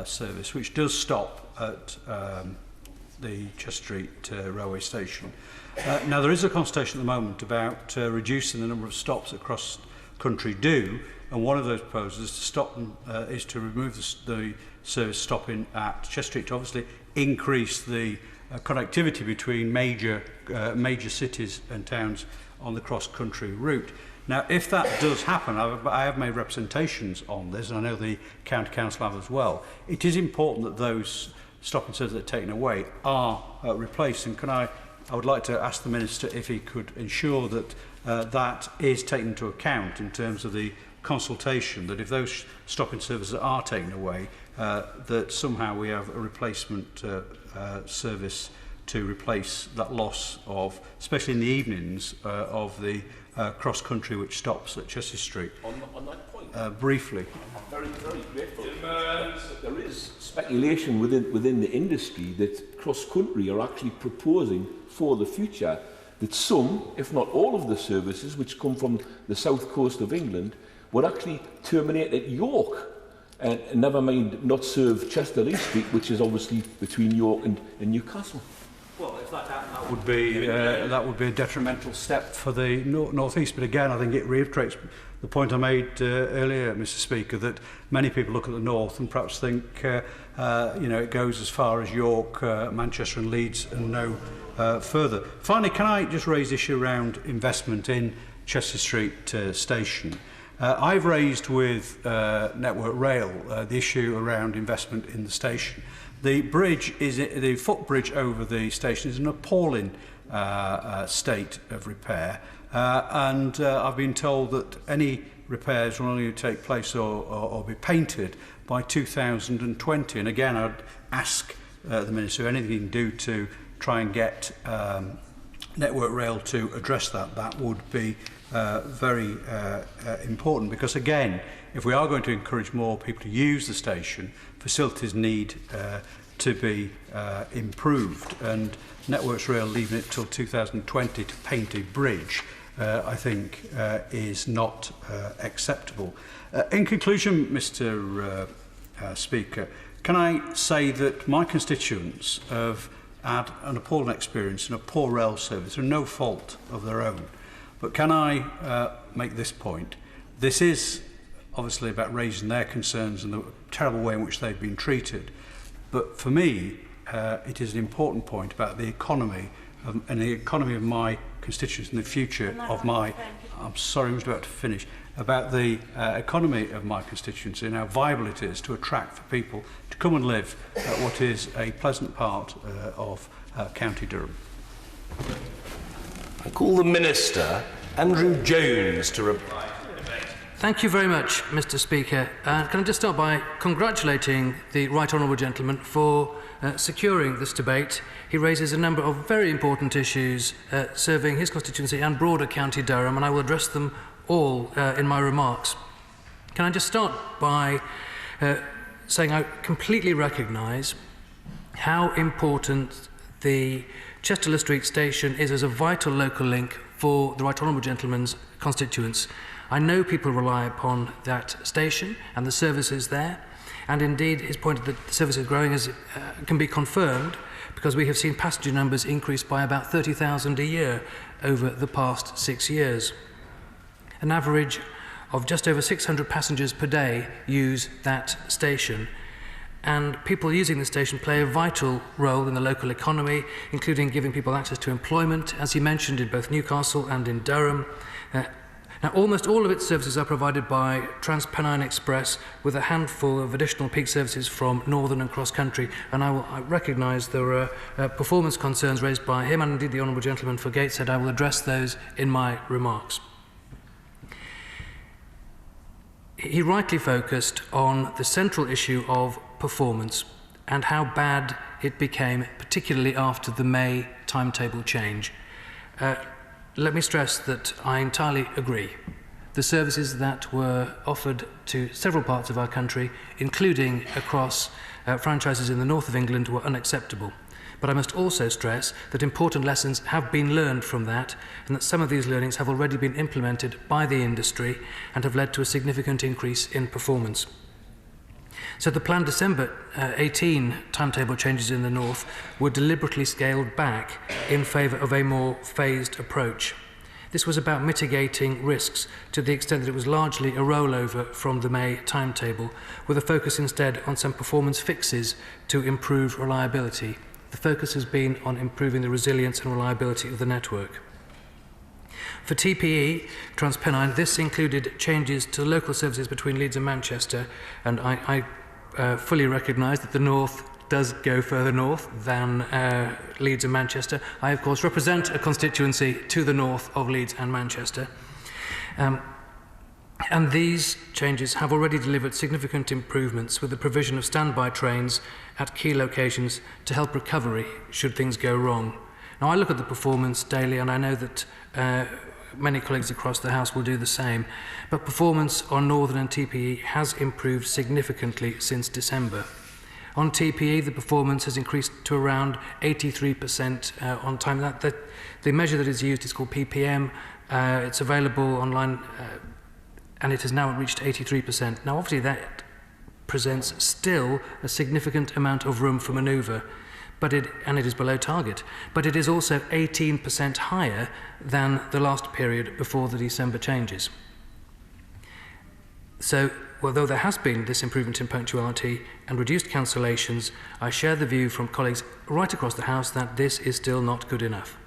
service, which does stop at the Chester Street railway station. Now, there is a consultation at the moment about reducing the number of stops that cross-country do, and one of those proposals is to remove the service stopping at Chester Street to obviously increase the connectivity between major cities and towns on the cross-country route. Now, if that does happen, I have made representations on this, and I know the County Council have as well. It is important that those stopping services that are taken away are replaced. And I would like to ask the Minister if he could ensure that that is taken into account in terms of the consultation, that if those stopping services are taken away, that somehow we have a replacement service to replace that loss of, especially in the evenings, of the cross-country which stops at Chester Street. On that point, briefly. I'm very, very grateful. There is speculation within the industry that cross-country are actually proposing for the future that some, if not all of the services which come from the south coast of England would actually terminate at York, and never mind not serve Chester Lee Street, which is obviously between York and Newcastle. Well, if that happened, that would be a detrimental step for the North East. But again, I think it reiterates the point I made earlier, Mr. Speaker, that many people look at the north and perhaps think it goes as far as York, Manchester and Leeds, and no further. Finally, can I just raise the issue around investment in Chester Street Station? I've raised with Network Rail the issue around investment in the station. The footbridge over the station is an appalling state of repair, and I've been told that any repairs will only take place or be painted by 2020. And again, I'd ask the Minister anything he can do to try and get Network Rail to address that. That would be very important, because again, if we are going to encourage more people to use the station, facilities need to be improved, and Networks Rail leaving it till 2020 to paint a bridge, I think, is not acceptable. In conclusion, Mr. Speaker, can I say that my constituents have had an appalling experience in a poor rail service through no fault of their own. But can I make this point? This is obviously about raising their concerns and the terrible way in which they've been treated. But for me, it is an important point about the economy and the economy of my constituents and the future of my... I'm sorry, I'm just about to finish. About the economy of my constituency and how viable it is to attract for people to come and live at what is a pleasant part of County Durham. I call the Minister, Andrew Jones, to reply. Thank you very much, Mr. Speaker. Can I just start by congratulating the Right Honourable Gentleman for securing this debate. He raises a number of very important issues serving his constituency and broader County Durham, and I will address them all in my remarks. Can I just start by saying I completely recognise how important the Chester Street station is as a vital local link for the Right Honourable Gentleman's constituents. I know people rely upon that station and the services there, and indeed his point that the service is growing can be confirmed because we have seen passenger numbers increase by about 30,000 a year over the past 6 years. An average of just over 600 passengers per day use that station, and people using the station play a vital role in the local economy, including giving people access to employment, as he mentioned, in both Newcastle and in Durham. Now, almost all of its services are provided by Trans-Pennine Express, with a handful of additional peak services from Northern and Cross Country, and I recognise there are performance concerns raised by him and indeed the Honourable Gentleman for Gateshead. I will address those in my remarks. He rightly focused on the central issue of performance and how bad it became, particularly after the May timetable change. Let me stress that I entirely agree. The services that were offered to several parts of our country, including across franchises in the north of England, were unacceptable. But I must also stress that important lessons have been learned from that, and that some of these learnings have already been implemented by the industry and have led to a significant increase in performance. So the planned December 18 timetable changes in the north were deliberately scaled back in favour of a more phased approach. This was about mitigating risks to the extent that it was largely a rollover from the May timetable, with a focus instead on some performance fixes to improve reliability. The focus has been on improving the resilience and reliability of the network. For TPE, Trans-Pennine, this included changes to local services between Leeds and Manchester, and I fully recognise that the north does go further north than Leeds and Manchester. I, of course, represent a constituency to the north of Leeds and Manchester. And these changes have already delivered significant improvements with the provision of standby trains at key locations to help recovery should things go wrong. Now, I look at the performance daily, and I know that many colleagues across the House will do the same, but performance on Northern and TPE has improved significantly since December. On TPE, the performance has increased to around 83% on time. The measure that is used is called PPM. It's available online, and it has now reached 83%. Now, obviously, that presents still a significant amount of room for manoeuvre, and it is below target, but it is also 18% higher than the last period before the December changes. So, although there has been this improvement in punctuality and reduced cancellations, I share the view from colleagues right across the House that this is still not good enough.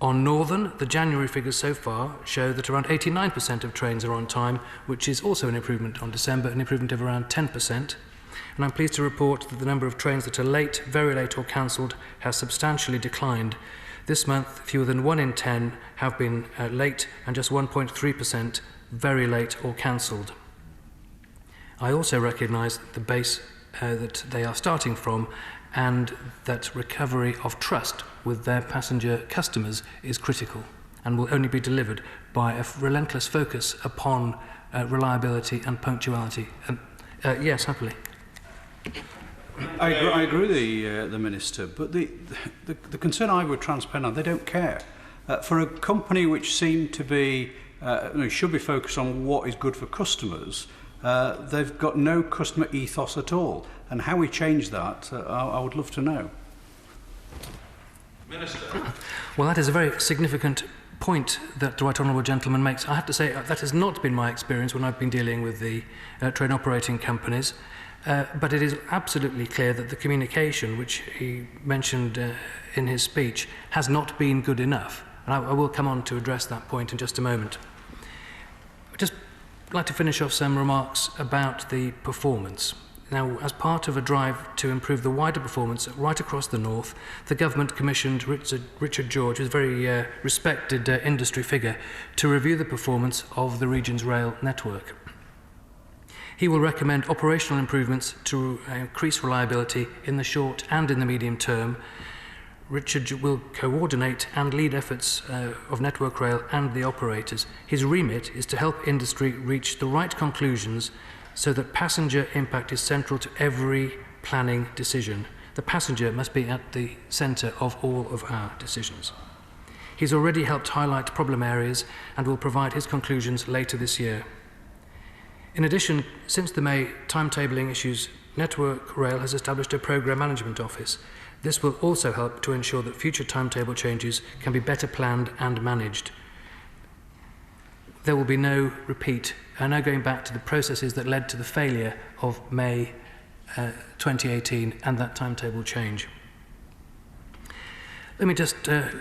On Northern, the January figures so far show that around 89% of trains are on time, which is also an improvement on December, an improvement of around 10%. And I'm pleased to report that the number of trains that are late, very late or cancelled has substantially declined. This month, fewer than 1 in 10 have been late, and just 1.3% very late or cancelled. I also recognise the base that they are starting from, and that recovery of trust with their passenger customers is critical and will only be delivered by a relentless focus upon reliability and punctuality. Yes, happily. I agree with the Minister, but the concern I have with TransPennine, they don't care. For a company which seem to be, should be focused on what is good for customers, they've got no customer ethos at all. And how we change that, I would love to know. Minister. Well, that is a very significant point that the Right Honourable Gentleman makes. I have to say that has not been my experience when I've been dealing with the train operating companies, but it is absolutely clear that the communication, which he mentioned in his speech, has not been good enough. And I will come on to address that point in just a moment. I'd just like to finish off some remarks about the performance. Now, as part of a drive to improve the wider performance right across the north, the government commissioned Richard George, who's a very respected industry figure, to review the performance of the region's rail network. He will recommend operational improvements to increase reliability in the short and in the medium term. Richard will coordinate and lead efforts of Network Rail and the operators. His remit is to help industry reach the right conclusions so that passenger impact is central to every planning decision. The passenger must be at the centre of all of our decisions. He's already helped highlight problem areas and will provide his conclusions later this year. In addition, since the May timetabling issues, Network Rail has established a programme management office. This will also help to ensure that future timetable changes can be better planned and managed. There will be no repeat, no going back to the processes that led to the failure of May 2018 and that timetable change. Let me just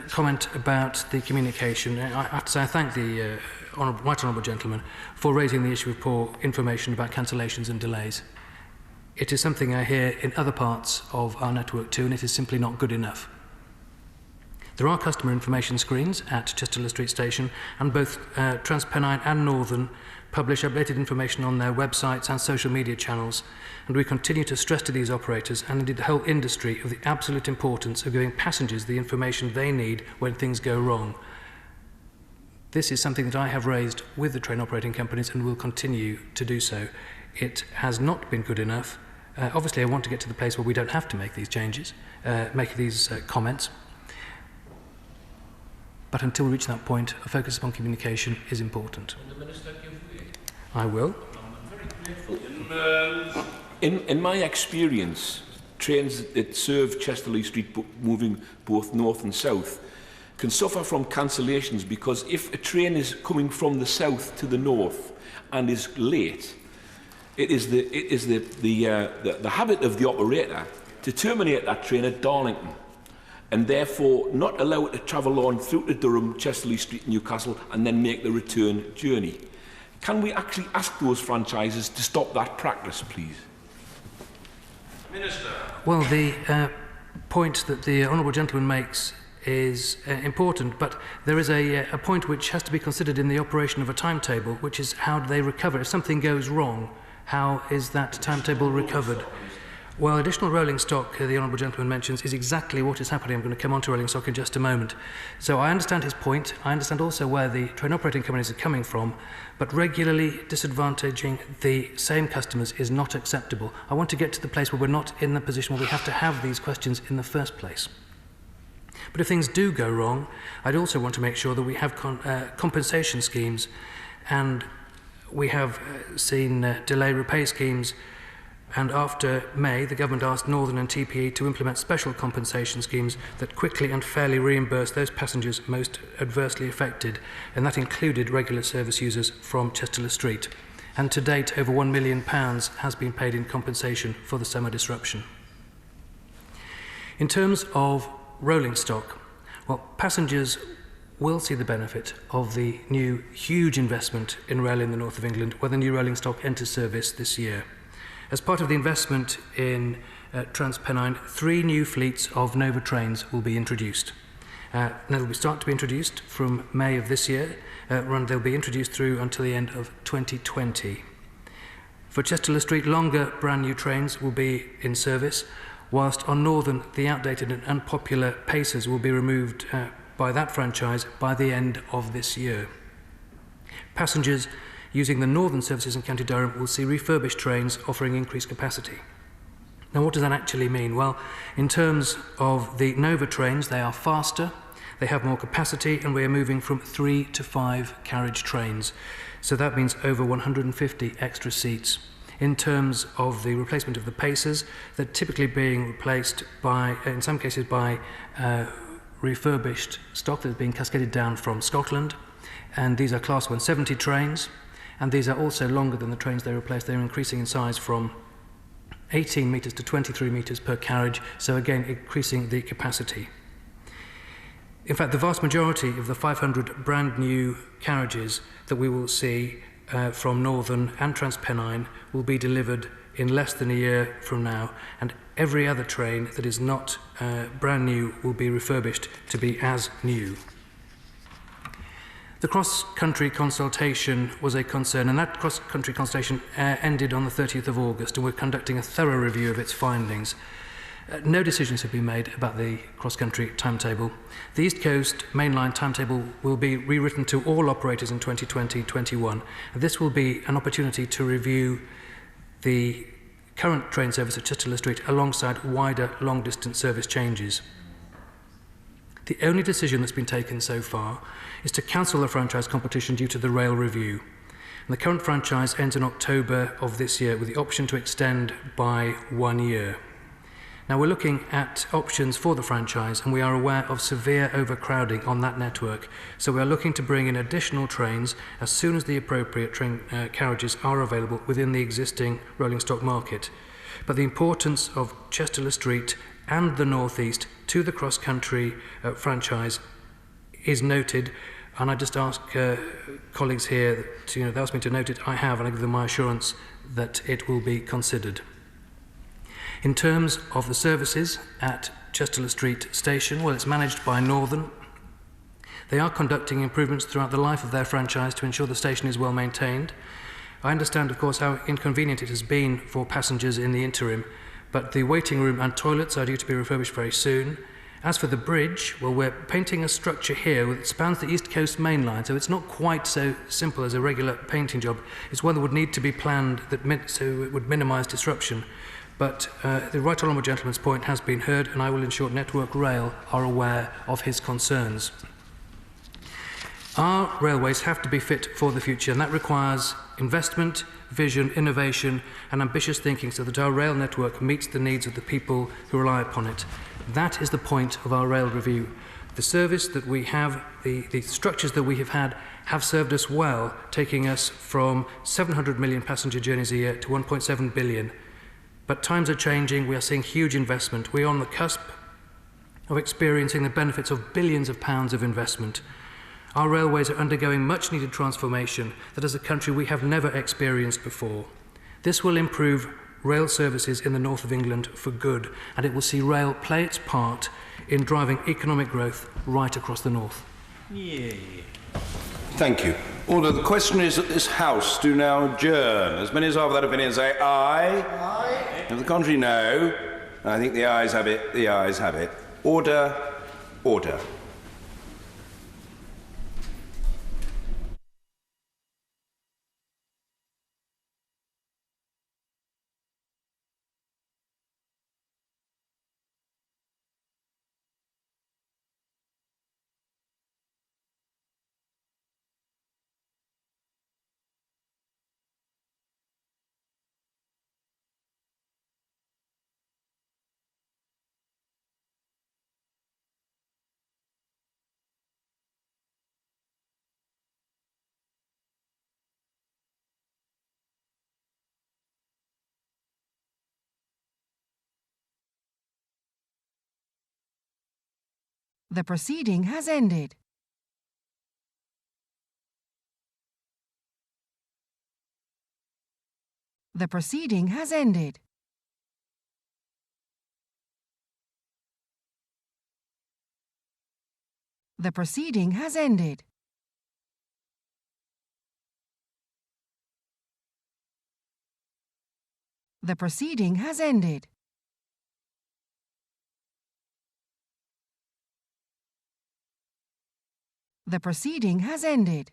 comment about the communication. I have to say I thank the Right Honourable Gentleman for raising the issue of poor information about cancellations and delays. It is something I hear in other parts of our network too, and it is simply not good enough. There are customer information screens at Chesterley Street Station, and both TransPennine and Northern publish updated information on their websites and social media channels, and we continue to stress to these operators and indeed the whole industry of the absolute importance of giving passengers the information they need when things go wrong. This is something that I have raised with the train operating companies and will continue to do so. It has not been good enough. Obviously, I want to get to the place where we don't have to make these changes, make these comments. But until we reach that point, a focus upon communication is important. I will. In my experience, trains that serve Chesterley Street moving both north and south can suffer from cancellations because if a train is coming from the south to the north and is late, it is the habit of the operator to terminate that train at Darlington and therefore not allow it to travel on through to Durham, Chesterley Street, Newcastle and then make the return journey. Can we actually ask those franchises to stop that practice, please? Minister. Well, the point that the Honourable Gentleman makes is important, but there is a point which has to be considered in the operation of a timetable, which is how do they recover? If something goes wrong, how is that timetable recovered? Well, additional rolling stock, the Honourable Gentleman mentions, is exactly what is happening. I'm going to come on to rolling stock in just a moment. So I understand his point. I understand also where the train operating companies are coming from, but regularly disadvantaging the same customers is not acceptable. I want to get to the place where we're not in the position where we have to have these questions in the first place. But if things do go wrong, I'd also want to make sure that we have compensation schemes, and we have seen delay repay schemes. And after May, the government asked Northern and TPE to implement special compensation schemes that quickly and fairly reimburse those passengers most adversely affected, and that included regular service users from Chesterley Street. And to date, over £1 million has been paid in compensation for the summer disruption. In terms of rolling stock, well, passengers will see the benefit of the new huge investment in rail in the north of England when the new rolling stock enters service this year. As part of the investment in TransPennine, 3 new fleets of Nova trains will be introduced. They will start to be introduced from May of this year, they'll be introduced through until the end of 2020. For Chesterley Street, longer brand new trains will be in service, whilst on Northern, the outdated and unpopular Pacers will be removed by that franchise by the end of this year. Passengers using the Northern services in County Durham will see refurbished trains offering increased capacity. Now, what does that actually mean? Well, in terms of the Nova trains, they are faster, they have more capacity, and we are moving from 3 to 5 carriage trains. So that means over 150 extra seats. In terms of the replacement of the Pacers, they're typically being replaced by, in some cases, by refurbished stock that's being cascaded down from Scotland. And these are Class 170 trains, and these are also longer than the trains they replaced. They're increasing in size from 18 metres to 23 metres per carriage, so again increasing the capacity. In fact, the vast majority of the 500 brand new carriages that we will see from Northern and Transpennine will be delivered in less than a year from now, and every other train that is not brand new will be refurbished to be as new. The cross-country consultation was a concern, and that cross-country consultation ended on the 30th of August, and we're conducting a thorough review of its findings. No decisions have been made about the cross-country timetable. The East Coast mainline timetable will be rewritten to all operators in 2020-21. This will be an opportunity to review the current train service at Chester Street alongside wider long-distance service changes. The only decision that's been taken so far is to cancel the franchise competition due to the rail review. And the current franchise ends in October of this year with the option to extend by 1 year. Now, we're looking at options for the franchise, and we are aware of severe overcrowding on that network. So we are looking to bring in additional trains as soon as the appropriate train carriages are available within the existing rolling stock market. But the importance of Chester Street and the North East to the cross-country franchise is noted, and I just ask colleagues here to, they asked me to note it. I have, and I give them my assurance that it will be considered. In terms of the services at Chester Street Station, well, it's managed by Northern. They are conducting improvements throughout the life of their franchise to ensure the station is well maintained. I understand, of course, how inconvenient it has been for passengers in the interim, but the waiting room and toilets are due to be refurbished very soon. As for the bridge, well, we're painting a structure here that spans the East Coast main line, so it's not quite so simple as a regular painting job. It's one that would need to be planned so it would minimise disruption. But the Right Honourable Gentleman's point has been heard, and I will ensure Network Rail are aware of his concerns. Our railways have to be fit for the future, and that requires investment, vision, innovation and ambitious thinking so that our rail network meets the needs of the people who rely upon it. That is the point of our rail review. The service that we have, the structures that we have had, have served us well, taking us from 700 million passenger journeys a year to 1.7 billion. But times are changing, we are seeing huge investment. We are on the cusp of experiencing the benefits of billions of pounds of investment. Our railways are undergoing much needed transformation that as a country we have never experienced before. This will improve rail services in the north of England for good, and it will see rail play its part in driving economic growth right across the north. Yeah. Thank you. Order. The question is that this House do now adjourn. As many as are of that opinion say aye. Aye. If the contrary, no. I think the ayes have it. The ayes have it. Order. Order. The proceeding has ended. The proceeding has ended. The proceeding has ended. The proceeding has ended. The proceeding has ended.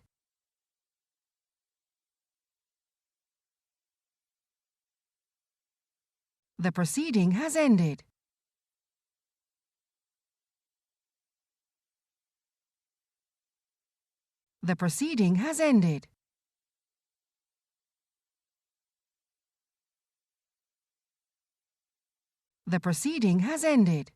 The proceeding has ended. The proceeding has ended. The proceeding has ended.